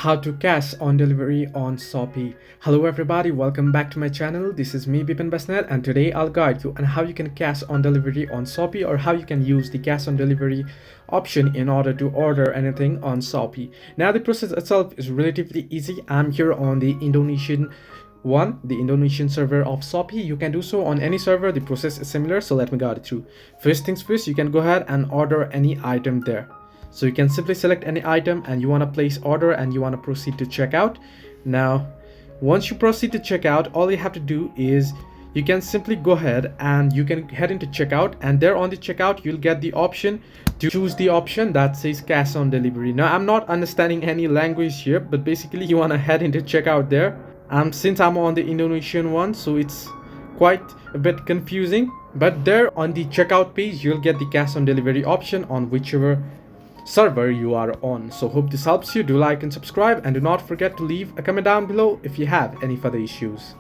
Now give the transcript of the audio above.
How to cash on delivery on Shopee. Hello everybody, welcome back to my channel. This is me Bipin Basnet, and today I'll guide you on how you can cash on delivery on Shopee, or how you can use the cash on delivery option in order to order anything on Shopee. Now the process itself is relatively easy. I'm here on the Indonesian server of Shopee. You can do so on any server. The process is similar, so let me guide it through. First things first, you can go ahead and order any item there. So you can simply select any item and you want to place order and you want to proceed to checkout. Now, once you proceed to checkout, all you have to do is you can simply go ahead and you can head into checkout, and there on the checkout you'll get the option to choose the option that says cash on delivery. Now I'm not understanding any language here, but basically you want to head into checkout there. Since I'm on the Indonesian one, so it's quite a bit confusing, but there on the checkout page you'll get the cash on delivery option on whichever server you are on. So hope this helps you. Do like and subscribe, and do not forget to leave a comment down below if you have any further issues.